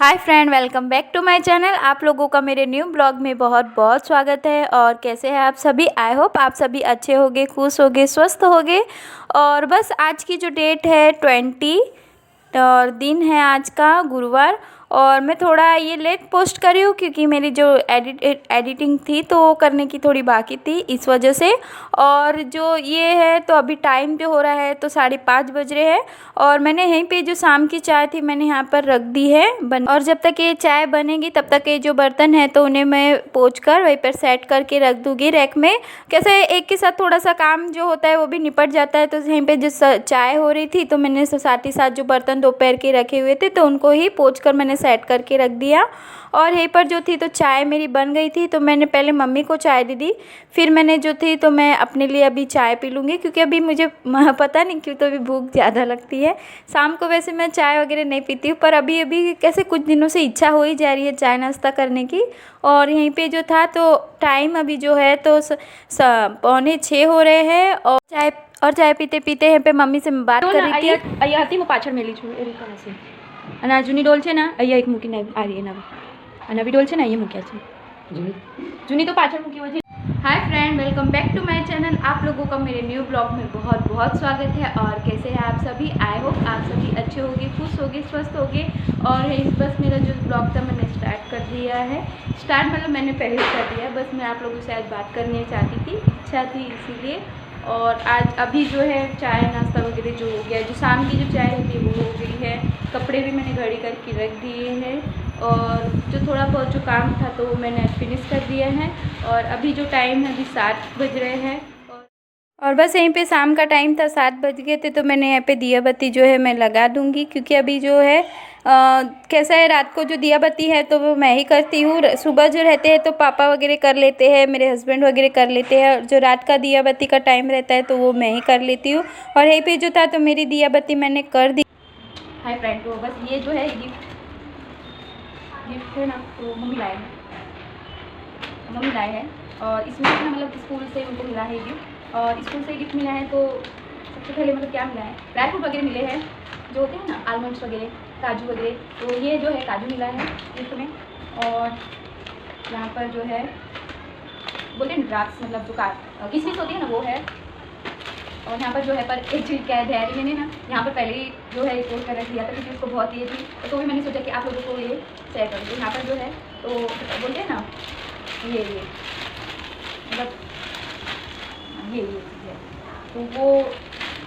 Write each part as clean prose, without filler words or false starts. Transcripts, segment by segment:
Hi friend, welcome back to my channel. आप लोगों का मेरे न्यू ब्लॉग में बहुत बहुत स्वागत है। और कैसे हैं आप सभी? आई होप आप सभी अच्छे होंगे, खुश होंगे, स्वस्थ होंगे। और बस आज की जो डेट है 20 और दिन है आज का गुरुवार। और मैं थोड़ा ये लेट पोस्ट कर रही हूँ क्योंकि मेरी जो एडिटिंग थी तो वो करने की थोड़ी बाकी थी, इस वजह से। और जो ये है तो अभी टाइम जो हो रहा है तो 5:30 बज रहे हैं। और मैंने यहीं पे जो शाम की चाय थी मैंने यहाँ पर रख दी है और जब तक ये चाय बनेगी तब तक ये जो बर्तन है तो उन्हें मैं पोंछ कर वहीं पर सेट करके रख दूँगी रैक में। कैसे एक के साथ थोड़ा सा काम जो होता है वो भी निपट जाता है। तो यहीं पे जो चाय हो रही थी तो मैंने साथ ही साथ जो बर्तन दोपहर के रखे हुए थे तो उनको ही पोंछ कर मैंने सेट करके रख दिया। और यहीं पर जो थी तो चाय मेरी बन गई थी तो मैंने पहले मम्मी को चाय दे दी, फिर मैंने जो थी तो मैं अपने लिए अभी चाय पी लूँगी क्योंकि अभी मुझे पता नहीं क्यों तो अभी भूख ज़्यादा लगती है। शाम को वैसे मैं चाय वगैरह नहीं पीती हूँ पर अभी अभी कैसे कुछ दिनों से इच्छा हो ही जा रही है चाय नाश्ता करने की। और यहीं पे जो था तो टाइम अभी जो है तो 5:45 हो रहे हैं और चाय पीते पीते यहाँ पे मम्मी से बात कर रही थी। અહીંયા હતી હું પાછળ મેલી છું એ રીતના હશે અને આ જૂની ડોલ છે ને અહીંયા એક મૂકીને આ રહી નવી આ નવી ડોલ છે ને અહીંયા મૂક્યા છે જૂની તો પાછળ મૂકી હોય છે। Hi friend, welcome back to my channel. आप लोगों का मेरे न्यू ब्लॉग में बहुत बहुत स्वागत है। और कैसे हैं आप सभी? आई होप आप सभी अच्छे होंगे, खुश होंगे, स्वस्थ होंगे। और बस मेरा जो ब्लॉग था मैंने स्टार्ट कर दिया है। स्टार्ट मतलब मैंने पहले ही कर दिया, बस मैं आप लोगों से आज बात करने चाहती थी, इच्छा थी इसीलिए। और आज अभी जो है चाय नाश्ता वगैरह जो हो गया, जो शाम की जो चाय होती है वो हो गई है। कपड़े भी मैंने घड़ी करके रख दिए हैं और जो थोड़ा बहुत जो काम था तो मैंने फिनिश कर दिया है। और अभी जो टाइम है अभी 7 बज रहे हैं और बस यहीं पे शाम का टाइम था, 7 बज गए थे तो मैंने यहाँ पे दिया बत्ती जो है मैं लगा दूँगी क्योंकि अभी जो है कैसा है रात को जो दिया बत्ती है तो वो मैं ही करती हूँ। सुबह जो रहते हैं तो पापा वगैरह कर लेते हैं, मेरे हस्बैंड वगैरह कर लेते हैं। और जो रात का दिया बत्ती का टाइम रहता है तो वो मैं ही कर लेती हूँ। और यहीं पे जो था तो मेरी दिया बत्ती मैंने कर दी। हाय फ्रेंड, तो बस ये जो है गिफ्ट है ना तो मम्मी लाए हैं और इसमें ना मतलब स्कूल से उनको मिला है गिफ्ट। और स्कूल से गिफ्ट मिला है तो सबसे पहले मतलब क्या मिला है, ड्राई फ्रूट वगैरह मिले हैं जो होते हैं ना, आलमंड्स वगैरह, काजू वगैरह। तो ये जो है काजू मिला है गिफ्ट में। और यहाँ पर जो है बोलते हैं ड्राफ्ट मतलब जो किशमिश होती है ना वो है। और यहाँ पर जो है पर एक चीज़ क्या है, धैर्य मैंने ना यहाँ पर पहले ही जो है पोस्ट कर रख दिया था क्योंकि उसको बहुत ये थी तो भी मैंने सोचा कि आप लोगों को ये शेयर कर दूँ। यहाँ पर जो है तो बोलते हैं ना ये मतलब ये चीज़ है तो वो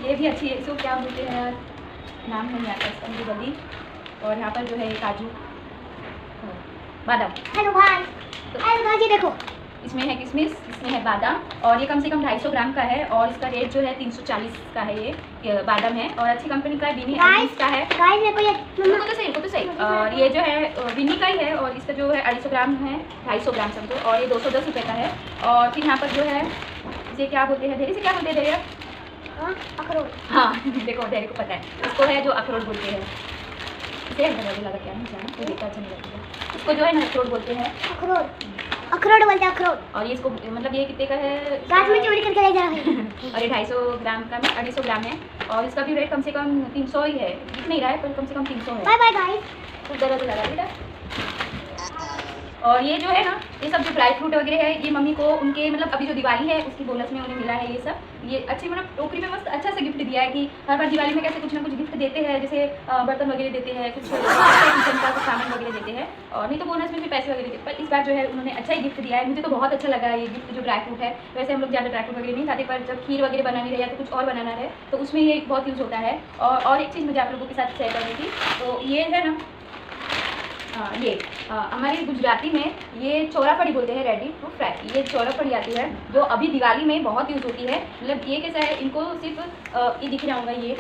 ये भी अच्छी है। इसको क्या बोलते हैं यार, नाम नहीं आता इसका मुझे जल्दी। और यहाँ पर जो है काजू बादाम। हेलो भाई, हेलो भाई, ये देखो इसमें है किशमिश, इसमें है बादाम और ये कम से कम 250 ग्राम का है। और इसका रेट जो है 340 का है। ये बादाम है और अच्छी कंपनी का है, विनी का है। गाइस देखो ये वो तो सही। और ये जो है विनी का ही है और इसका जो है 250 ग्राम है, 250 ग्राम समझो। और ये 210 रुपये का है। और फिर यहाँ पर जो है इसे क्या बोलते हैं, धैर्य से क्या बोलते हैं, धैर्य अखरोट। हाँ देखो धैर्य को पता है, इसको है जो अखरोट बोलते हैं। इसे लगा क्या नहीं जाना, तो देखा अच्छा नहीं लगता। इसको जो है ना अखरोट बोलते हैं, अखरोट बोलते हैं, अखरोट। और ये इसको मतलब ये कितने का है, गाछ में चोरी करके ले जा रहे हैं। और ये 250 ग्राम का 250 ग्राम है। और इसका भी रेट कम से कम 300 ही है, दिख नहीं रहा है पर कम से कम 300 है। बाय बाय गाइस, कुछ दर्द लगा बेटा। और ये जो है ना ये सब जो ड्राई फ्रूट वगैरह है ये मम्मी को उनके मतलब अभी जो दिवाली है उसकी बोनस में उन्हें मिला है। ये सब ये अच्छी मतलब टोकरी में मस्त अच्छा सा गिफ्ट दिया है कि हर बार दिवाली में कैसे कुछ ना कुछ गिफ्ट देते हैं, जैसे बर्तन वगैरह देते हैं, कुछ किचन का कुछ सामान वगैरह देते हैं और नहीं तो बोनस में भी पैसे वगैरह देते हैं। पर इस बार जो है उन्होंने अच्छा ही गिफ्ट दिया है, मुझे तो बहुत अच्छा लगा ये गिफ्ट जो ड्राई फ्रूट है। वैसे हम लोग ज़्यादा ड्राई फ्रूट वगैरह नहीं खाते पर जब खीर वगैरह बनानी रहे या तो कुछ और बनाना रहे तो उसमें ये बहुत यूज़ होता है। और एक चीज़ मुझे आप लोगों के साथ शेयर करनी थी, तो ये है ना ये हमारे गुजराती में ये चौराफड़ी बोलते हैं, रेडी टू फ्राई। ये चौराफड़ी आती है जो अभी दिवाली में बहुत यूज़ होती है। मतलब ये कैसा है, इनको सिर्फ ये दिख रहा होगा ये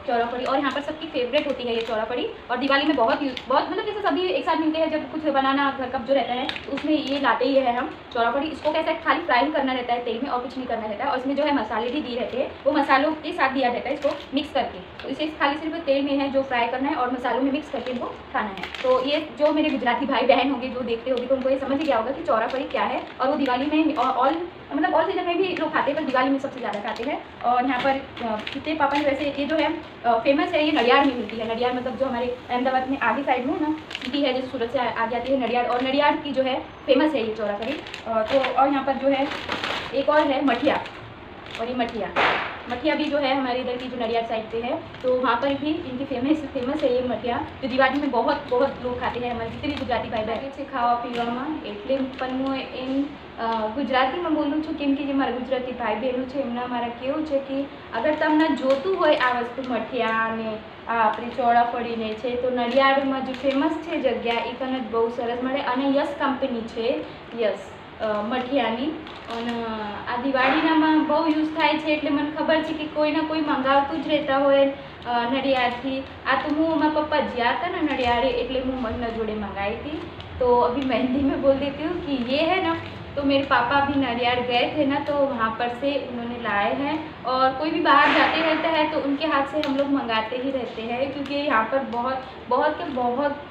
चौराफड़ी। और यहाँ पर सबकी फेवरेट होती है ये चौराफड़ी और दिवाली में बहुत मतलब जैसे सभी एक साथ मिलते हैं जब कुछ बनाना घर का जो रहता है तो उसमें ये लाते ही है हम चौराफड़ी। इसको कैसा है, खाली फ्राई करना रहता है तेल में और कुछ नहीं करना रहता है। और इसमें जो है मसाले भी दिए रहते हैं, वो मसालों के साथ दिया जाता है इसको मिक्स करके। तो इसे खाली सिर्फ तेल में है जो फ्राई करना है और मसालों में मिक्स करके इनको खाना है। तो ये जो मेरे गुजराती भाई बहन होंगे जो देखते होंगे तो उनको ये समझ ही गया होगा कि चौराफड़ी क्या है। और वो दिवाली में ऑल मतलब और सीजन में भी लोग खाते हैं, पर दिवाली में सबसे ज़्यादा खाते हैं। और यहाँ पर कितने पापा ने वैसे ये जो है फेमस है, ये नडियाड में मिलती है। नडियाड मतलब जो हमारे अहमदाबाद में आगे साइड में ना सिटी है, जैसे सूरत से आगे आती है नडियाड, और नडियाड की जो है फेमस है ये चौरा करी। तो और यहाँ पर जो है एक और है मठिया, और ये मठिया भी जो है हमारे इधर की जो नडियाड साइड पे है, तो वहाँ पर भी इनकी फेमस है ये मठिया, जो दिवाली में बहुत लोग खाते हैं। हमारे जितने भी गुजराती भाई बहन से खावा पीवामां એટલે પણ હું એમ ગુજરાતીમાં બોલું છું, કેમ કે જે મારા ગુજરાતી ભાઈ બહેનો છે એમના મારા કેવું છે કે અગર તમને જોતું હોય આ વસ્તુ મઠિયા અને આ આપણી ચોળાફળીને છે, તો નડિયાદમાં જે ફેમસ છે જગ્યા એ કને બહુ સરસ મળે, અને યસ કંપની છે, યસ મઠિયાની, અને આ દિવાળીનામાં બહુ યુઝ થાય છે, એટલે મને ખબર છે કે કોઈ ના કોઈ મંગાવતું જ રહેતા હોય નડિયાદથી। આ તો હું મારા પપ્પા જ્યાં હતા ને નડિયાદે, એટલે હું મમ્મીના જોડે મંગાવી थी। तो अभी मेहंदी में बोल देती हूँ कि ये है ना, तो मेरे पापा भी नडियाद गए थे ना, तो वहाँ पर से उन्होंने लाए हैं। और कोई भी बाहर जाते रहता है तो उनके हाथ से हम लोग मंगाते ही रहते हैं, क्योंकि यहाँ पर बहुत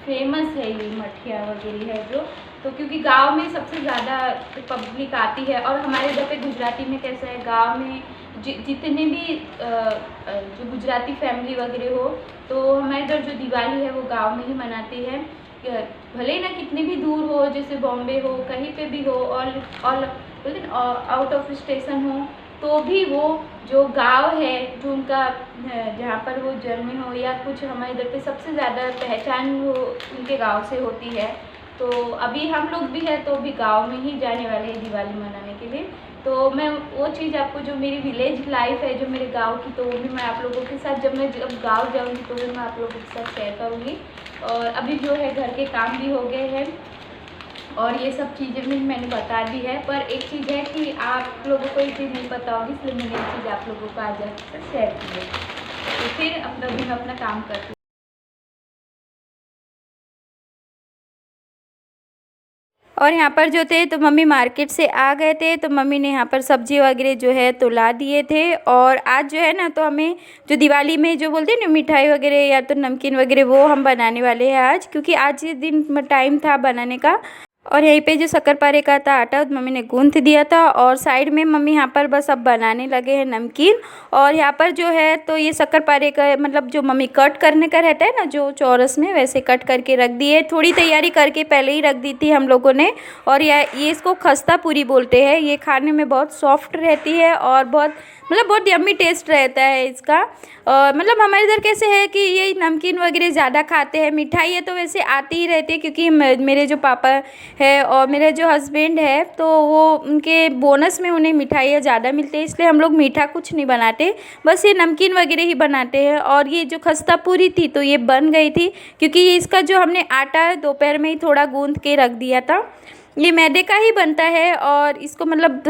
फेमस है ये मठिया वगैरह है जो। तो क्योंकि गांव में सबसे ज़्यादा पब्लिक आती है, और हमारे इधर पे गुजराती में कैसा है, गांव में जितने भी जो गुजराती फैमिली वगैरह हो, तो हमारे इधर जो दिवाली है वो गांव में ही मनाती है। भले ही ना कितनी भी दूर हो, जैसे बॉम्बे हो, कहीं पे भी हो, और बोलते आउट ऑफ स्टेशन हो, तो भी वो जो गांव है, जो उनका जहाँ पर वो जन्मे हो या कुछ, हमारे इधर पे सबसे ज़्यादा पहचान वो उनके गांव से होती है। तो अभी हम लोग भी है तो भी गांव में ही जाने वाले हैं दिवाली मनाने के लिए। तो मैं वो चीज़ आपको, जो मेरी विलेज लाइफ है, जो मेरे गांव की, तो वो भी मैं आप लोगों के साथ, जब गांव जाऊंगी तो भी मैं आप लोगों के साथ शेयर करूंगी। और अभी जो है घर के काम भी हो गए हैं, और ये सब चीज़ें भी मैंने बता दी है। पर एक चीज़ है कि आप लोगों को ये चीज़ नहीं पता होगी, इसलिए मैंने ये चीज़ आप लोगों को आज आपसे शेयर की है। तो फिर मैं अपना काम करती हूँ। और यहाँ पर जो थे तो मम्मी मार्केट से आ गए थे, तो मम्मी ने यहाँ पर सब्ज़ी वगैरह जो है तो ला दिए थे। और आज जो है ना, तो हमें जो दिवाली में जो बोलते हैं ना मिठाई वगैरह या तो नमकीन वगैरह, वो हम बनाने वाले हैं आज, क्योंकि आज ये दिन टाइम था बनाने का। और यहीं पे जो शक्करपारे का था आटा मम्मी ने गूंथ दिया था, और साइड में मम्मी यहाँ पर बस अब बनाने लगे हैं नमकीन। और यहाँ पर जो है तो ये शक्करपारे का मतलब जो मम्मी कट करने का रहता है ना, जो चौरस में, वैसे कट करके रख दिए। थोड़ी तैयारी करके पहले ही रख दी थी हम लोगों ने। और ये इसको खस्ता पूरी बोलते हैं। ये खाने में बहुत सॉफ्ट रहती है और बहुत यम्मी टेस्ट रहता है इसका। और मतलब हमारे इधर कैसे है कि ये नमकीन वगैरह ज़्यादा खाते हैं। मिठाई है तो वैसे आती ही रहती है, क्योंकि मेरे जो पापा है और मेरे जो हस्बैंड है, तो वो उनके बोनस में उन्हें मिठाइयाँ ज़्यादा मिलते हैं, इसलिए हम लोग मीठा कुछ नहीं बनाते, बस ये नमकीन वगैरह ही बनाते हैं। और ये जो खस्ता पूरी थी तो ये बन गई थी, क्योंकि ये इसका जो हमने आटा दोपहर में ही थोड़ा गूंथ के रख दिया था। ये मैदे का ही बनता है, और इसको मतलब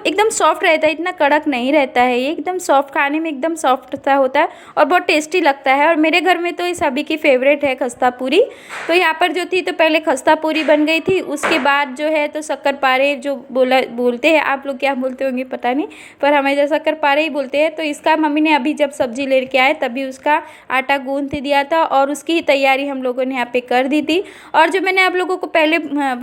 एकदम सॉफ्ट रहता है, इतना कड़क नहीं रहता है ये, एकदम सॉफ्ट, खाने में एकदम सॉफ्ट सा होता है और बहुत टेस्टी लगता है। और मेरे घर में तो ये सभी की फेवरेट है खस्ता पूरी। तो यहाँ पर जो थी तो पहले खस्ता पूरी बन गई थी, उसके बाद जो है तो शक्करपारे जो बोलते हैं, आप लोग क्या बोलते होंगे पता नहीं, पर हमें इधर शक्करपारे ही बोलते हैं। तो इसका मम्मी ने अभी जब सब्जी लेके आए तभी उसका आटा गूंथ दिया था, और उसकी ही तैयारी हम लोगों ने यहाँ पे कर दी थी। और जो मैंने आप लोगों को पहले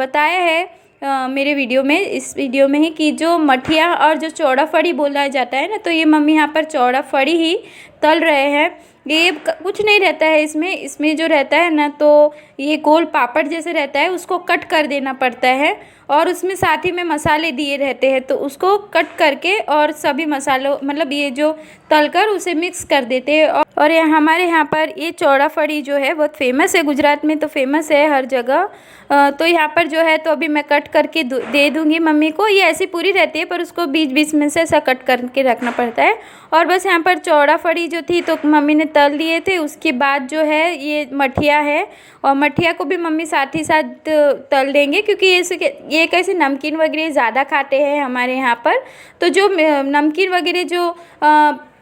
बताया है मेरे वीडियो में, इस वीडियो में ही, कि जो मठिया और जो चौड़ा फड़ी बोला जाता है ना, तो ये मम्मी यहाँ पर चौड़ा फड़ी ही तल रहे हैं। ये कुछ नहीं रहता है इसमें जो रहता है ना, तो ये गोल पापड़ जैसे रहता है, उसको कट कर देना पड़ता है, और उसमें साथ ही में मसाले दिए रहते हैं, तो उसको कट करके और सभी मसालों मतलब ये जो तलकर उसे मिक्स कर देते हैं। और ये हमारे यहाँ पर ये चौड़ा फड़ी जो है बहुत फेमस है, गुजरात में तो फेमस है हर जगह। तो यहाँ पर जो है तो अभी मैं कट करके दे दूँगी मम्मी को। ये ऐसी पूरी रहती है, पर उसको बीच बीच में से ऐसा कट करके रखना पड़ता है। और बस यहाँ पर चौड़ा फड़ी जो थी तो मम्मी ने तल दिए थे। उसके बाद जो है ये मठिया है, और मठिया को भी मम्मी साथ ही साथ तल देंगे, क्योंकि ये कैसे नमकीन वगैरह ज़्यादा खाते हैं हमारे यहाँ पर। तो जो नमकीन वगैरह जो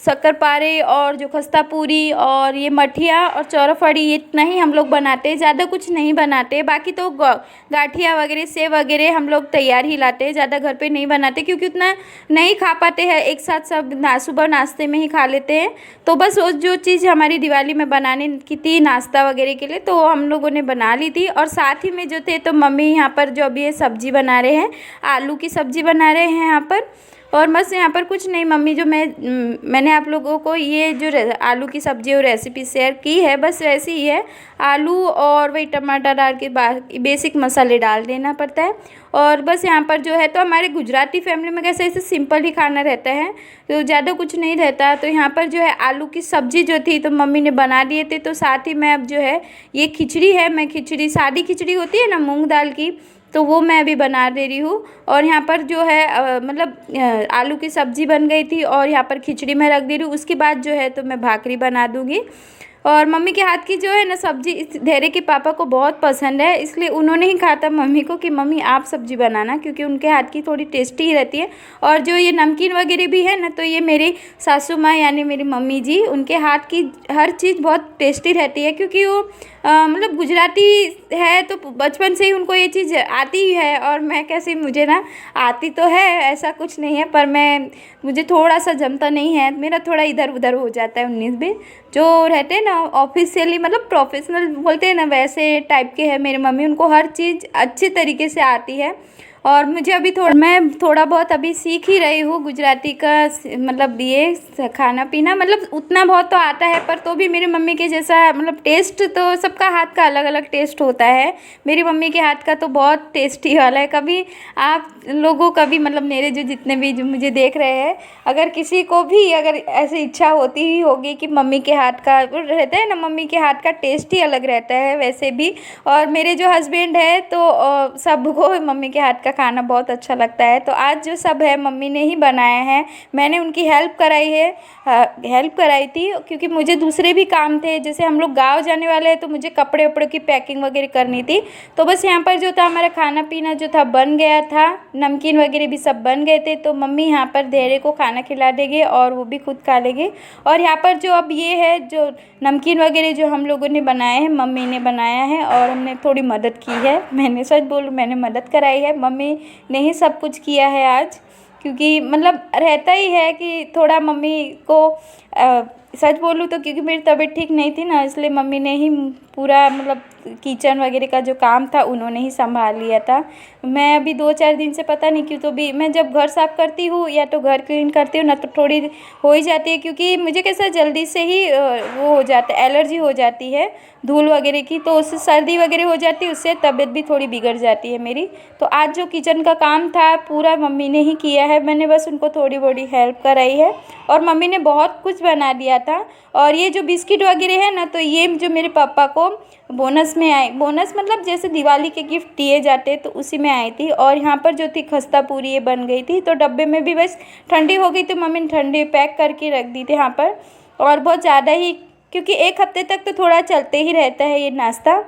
शक्करपारे और जो खस्ता पूरी और ये मठिया और चौराफड़ी, ये इतना ही हम लोग बनाते हैं, ज़्यादा कुछ नहीं बनाते। बाकी तो गाठिया वगैरह सेव वगैरह हम लोग तैयार ही लाते हैं, ज़्यादा घर पे नहीं बनाते क्योंकि उतना नहीं खा पाते हैं एक साथ सब। सुबह नाश्ते में ही खा लेते हैं। तो बस वो जो चीज़ हमारी दिवाली में बनाने की थी नाश्ता वगैरह के लिए, तो हम लोगों ने बना ली थी। और साथ ही में जो थे तो मम्मी यहाँ पर जो अभी ये सब्ज़ी बना रहे हैं, आलू की सब्ज़ी बना रहे हैं यहाँ पर। और बस यहाँ पर कुछ नहीं, मम्मी जो मैंने आप लोगों को ये जो आलू की सब्ज़ी और रेसिपी शेयर की है, बस वैसी ही है। आलू और वही टमाटर डाल के बेसिक मसाले डाल देना पड़ता है। और बस यहाँ पर जो है तो हमारे गुजराती फैमिली में कैसे ऐसे सिंपल ही खाना रहता है, तो ज़्यादा कुछ नहीं रहता। तो यहाँ पर जो है आलू की सब्ज़ी जो थी तो मम्मी ने बना दिए थे। तो साथ ही मैं अब जो है ये खिचड़ी है, मैं खिचड़ी सादी खिचड़ी होती है ना मूँग दाल की, तो वो मैं अभी बना दे रही हूँ। और यहाँ पर जो है मतलब आलू की सब्ज़ी बन गई थी और यहाँ पर खिचड़ी मैं रख दे रही हूँ। उसके बाद जो है तो मैं भाकरी बना दूँगी। और मम्मी के हाथ की जो है ना सब्ज़ी इस धैर्य के पापा को बहुत पसंद है, इसलिए उन्होंने ही कहा था मम्मी को कि मम्मी आप सब्ज़ी बनाना, क्योंकि उनके हाथ की थोड़ी टेस्टी ही रहती है। और जो ये नमकीन वगैरह भी है ना, तो ये मेरी सासू माँ यानी मेरी मम्मी जी, उनके हाथ की हर चीज़ बहुत टेस्टी रहती है, क्योंकि वो मतलब गुजराती है तो बचपन से ही उनको ये चीज़ आती ही है। और मैं कैसे, मुझे ना आती तो है, ऐसा कुछ नहीं है, पर मुझे थोड़ा सा जमता नहीं है, मेरा थोड़ा इधर उधर हो जाता है 19-20। जो रहते हैं ना ऑफिशियली मतलब प्रोफेशनल बोलते हैं ना, वैसे टाइप के है मेरी मम्मी, उनको हर चीज़ अच्छी तरीके से आती है। और मुझे अभी मैं थोड़ा बहुत अभी सीख ही रही हूँ गुजराती का, मतलब ये खाना पीना, मतलब उतना बहुत तो आता है, पर तो भी मेरी मम्मी के जैसा मतलब टेस्ट, तो सबका हाथ का अलग अलग टेस्ट होता है। मेरी मम्मी के हाथ का तो बहुत टेस्टी वाला है। कभी आप लोगों का भी मतलब मेरे जो जितने भी जो मुझे देख रहे हैं, अगर किसी को भी अगर ऐसी इच्छा होती ही होगी कि मम्मी के हाथ का रहता है ना, मम्मी के हाथ का टेस्ट ही अलग रहता है वैसे भी। और मेरे जो हस्बैंड है तो सबको मम्मी के हाथ का खाना बहुत अच्छा लगता है। तो आज जो सब है मम्मी ने ही बनाया है, मैंने उनकी हेल्प कराई थी, क्योंकि मुझे दूसरे भी काम थे, जैसे हम लोग गांव जाने वाले हैं तो मुझे कपड़े वपड़े की पैकिंग वगैरह करनी थी। तो बस यहाँ पर जो था हमारा खाना पीना जो था बन गया था, नमकीन वगैरह भी सब बन गए थे। तो मम्मी यहाँ पर धैर्य को खाना खिला देंगे और वो भी खुद खा लेंगे। और यहाँ पर जो अब ये है जो नमकीन वगैरह जो हम लोगों ने बनाए हैं, मम्मी ने बनाया है और हमने थोड़ी मदद की है। मैंने सच बोलूँ, मैंने मदद कराई है, मम्मी ने ही सब कुछ किया है आज, क्योंकि मतलब रहता ही है कि थोड़ा मम्मी को सच बोलूँ तो क्योंकि मेरी तबीयत ठीक नहीं थी ना, इसलिए मम्मी ने ही पूरा मतलब किचन वगैरह का जो काम था उन्होंने ही संभाल लिया था। मैं अभी 2-4 दिन से पता नहीं क्यों, तो भी मैं जब घर साफ़ करती हूँ या तो घर क्लीन करती हूँ ना, तो थोड़ी हो ही जाती है, क्योंकि मुझे कैसा जल्दी से ही वो हो जाता है, एलर्जी हो जाती है धूल वगैरह की, तो उससे सर्दी वगैरह हो जाती है, उससे तबीयत भी थोड़ी बिगड़ जाती है मेरी। तो आज जो किचन का काम था पूरा मम्मी ने ही किया है, मैंने बस उनको थोड़ी बड़ी हेल्प कराई है। और मम्मी ने बहुत कुछ बना दिया था। और ये जो बिस्किट वगैरह है ना, तो ये जो मेरे पापा को बोनस में आई, बोनस मतलब जैसे दिवाली के गिफ्ट दिए जाते तो उसी में आई थी। और यहाँ पर जो थी खस्ता पूरी ये बन गई थी, तो डब्बे में भी बस ठंडी हो गई तो मम्मी ने ठंडी पैक करके रख दी थी यहाँ पर। और बहुत ज़्यादा ही, क्योंकि 1 हफ्ते तक तो थोड़ा चलते ही रहता है ये नाश्ता।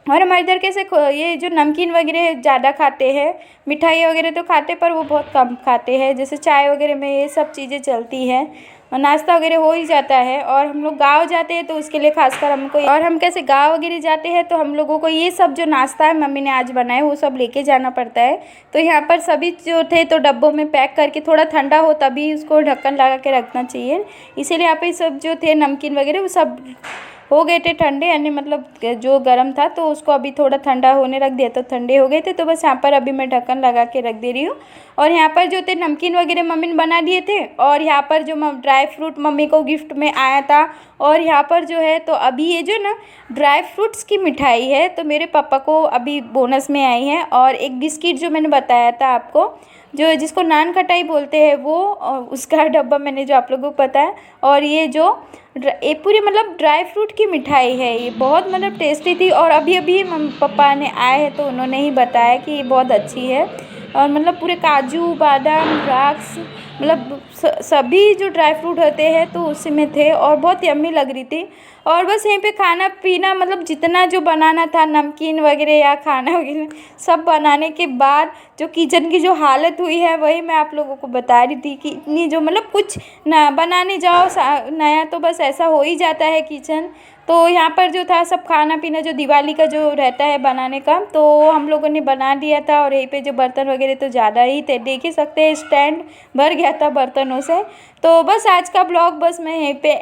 और हमारे इधर कैसे ये जो नमकीन वगैरह ज़्यादा खाते हैं, मिठाई वगैरह तो खाते पर वो बहुत कम खाते हैं, जैसे चाय वगैरह में ये सब चीज़ें चलती हैं और नाश्ता वगैरह हो ही जाता है। और हम लोग गांव जाते हैं तो उसके लिए खासकर हमको, और हम कैसे गांव वगैरह जाते हैं तो हम लोगों को ये सब जो नाश्ता है मम्मी ने आज बनाया वो सब लेके जाना पड़ता है। तो यहाँ पर सभी जो थे तो डब्बों में पैक करके, थोड़ा ठंडा हो तभी उसको ढक्कन लगा के रखना चाहिए, इसीलिए यहाँ पे सब जो थे नमकीन वगैरह वो सब हो गए थे ठंडे, यानी मतलब जो गर्म था तो उसको अभी थोड़ा ठंडा होने रख दिया तो ठंडे हो गए थे। तो बस यहाँ पर अभी मैं ढक्कन लगा के रख दे रही हूँ। और यहाँ पर जो थे नमकीन वगैरह मम्मी ने बना दिए थे, और यहाँ पर जो ड्राई फ्रूट मम्मी को गिफ्ट में आया था। और यहाँ पर जो है तो अभी ये जो ना ड्राई फ्रूट्स की मिठाई है तो मेरे पापा को अभी बोनस में आई है। और एक बिस्किट जो मैंने बताया था आपको, जो जिसको नान खटाई बोलते हैं, वो उसका डब्बा मैंने जो आप लोगों को पता है। और ये जो ये पूरी मतलब ड्राई फ्रूट की मिठाई है, ये बहुत मतलब टेस्टी थी। और अभी अभी मम्मी पापा ने आए हैं तो उन्होंने ही बताया कि ये बहुत अच्छी है। और मतलब पूरे काजू बादाम द्राक्ष मतलब सभी जो ड्राई फ्रूट होते हैं तो उसी में थे और बहुत यम्मी लग रही थी। और बस यहीं पे खाना पीना मतलब जितना जो बनाना था नमकीन वगैरह या खाना वगैरह सब बनाने के बाद जो किचन की जो हालत हुई है वही मैं आप लोगों को बता रही थी कि इतनी जो मतलब कुछ ना बनाने जाओ नया तो बस ऐसा हो ही जाता है किचन। तो यहाँ पर जो था सब खाना पीना जो दिवाली का जो रहता है बनाने का तो हम लोगों ने बना दिया था। और यहीं पे जो बर्तन वगैरह तो ज़्यादा ही थे, देख ही सकते हैं स्टैंड भर गया था बर्तनों से। तो बस आज का ब्लॉग बस मैं यहीं पे